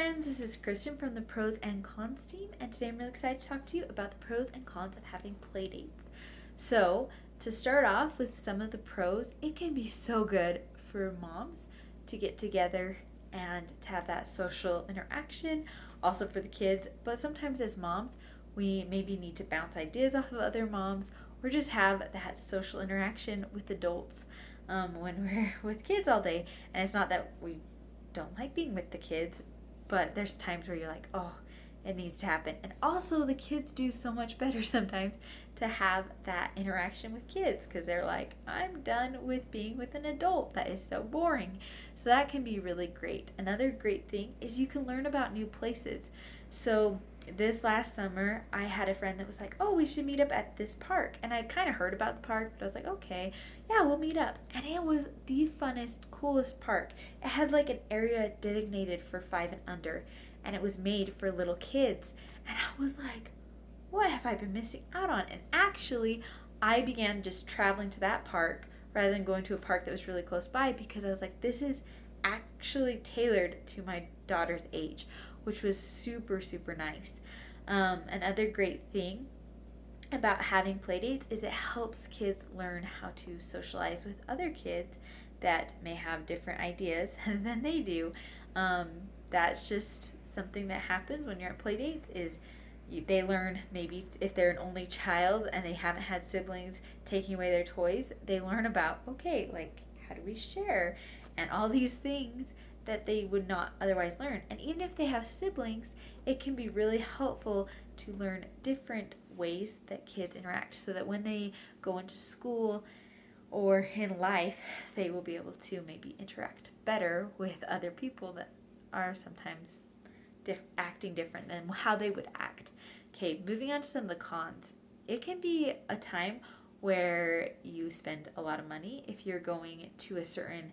friends, this is Kristen from the Pros and Cons team, and today I'm really excited to talk to you about the pros and cons of having play dates. So, to start off with some of the pros, it can be so good for moms to get together and to have that social interaction, also for the kids, but sometimes as moms, we maybe need to bounce ideas off of other moms or just have that social interaction with adults when we're with kids all day. And it's not that we don't like being with the kids, but there's times where you're like, oh, it needs to happen. And also, the kids do so much better sometimes to have that interaction with kids because they're like, I'm done with being with an adult. That is so boring. So, that can be really great. Another great thing is you can learn about new places. So, this last summer, I had a friend that was like, oh, we should meet up at this park. And I kind of heard about the park, but I was like, okay, yeah, we'll meet up. And it was the funnest, coolest park. It had like an area designated for 5 and under, and it was made for little kids. And I was like, what have I been missing out on? And actually, I began just traveling to that park rather than going to a park that was really close by because I was like, this is actually tailored to my daughter's age, which was super, super nice. Another great thing about having playdates is it helps kids learn how to socialize with other kids that may have different ideas than they do. Um, that's just something that happens when you're at playdates is they learn maybe if they're an only child and they haven't had siblings taking away their toys, they learn about, okay, like how do we share and all these things that they would not otherwise learn. And even if they have siblings, it can be really helpful to learn different ways that kids interact so that when they go into school or in life, they will be able to maybe interact better with other people that are sometimes acting different than how they would act. Okay, moving on to some of the cons. It can be a time where you spend a lot of money if you're going to a certain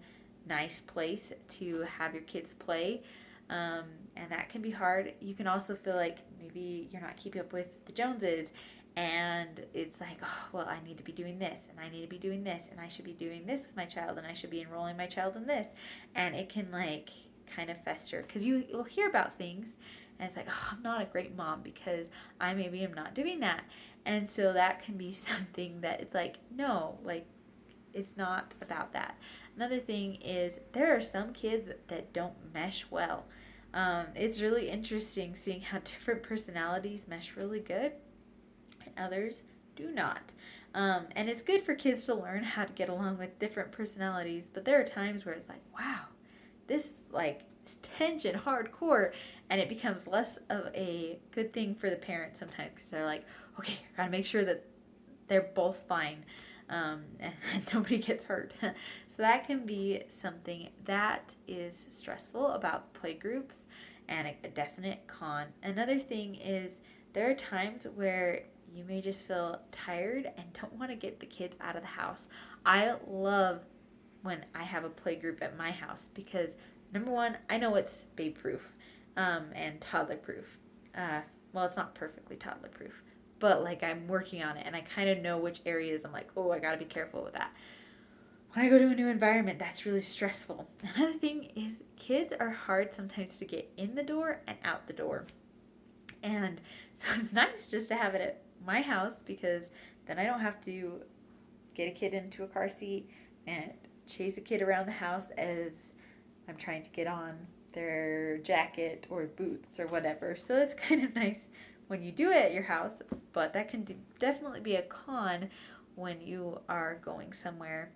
nice place to have your kids play. And that can be hard. You can also feel like maybe you're not keeping up with the Joneses, and it's like, oh, well, I need to be doing this, and I need to be doing this, and I should be doing this with my child, and I should be enrolling my child in this. And it can like kind of fester because you'll hear about things, and it's like, oh, I'm not a great mom because I maybe am not doing that. And so that can be something that it's like, no, like it's not about that. Another thing is there are some kids that don't mesh well. It's really interesting seeing how different personalities mesh really good and others do not. And it's good for kids to learn how to get along with different personalities, but there are times where it's like, wow, this like is tension hardcore, and it becomes less of a good thing for the parents sometimes because they're like, okay, I gotta make sure that they're both fine, and nobody gets hurt. So that can be something that is stressful about play groups and a definite con. Another thing is there are times where you may just feel tired and don't want to get the kids out of the house. I love when I have a play group at my house because number one, I know it's babe proof and toddler proof. Well, it's not perfectly toddler proof, but like I'm working on it and I kind of know which areas I'm like, oh, I gotta be careful with that. When I go to a new environment, that's really stressful. Another thing is kids are hard sometimes to get in the door and out the door. And so it's nice just to have it at my house because then I don't have to get a kid into a car seat and chase a kid around the house as I'm trying to get on their jacket or boots or whatever. So it's kind of nice when you do it at your house, but that can definitely be a con when you are going somewhere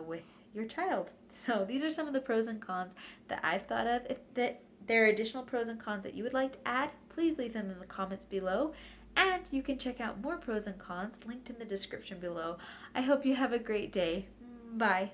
with your child. So these are some of the pros and cons that I've thought of. If there are additional pros and cons that you would like to add, please leave them in the comments below. And you can check out more pros and cons linked in the description below. I hope you have a great day. Bye.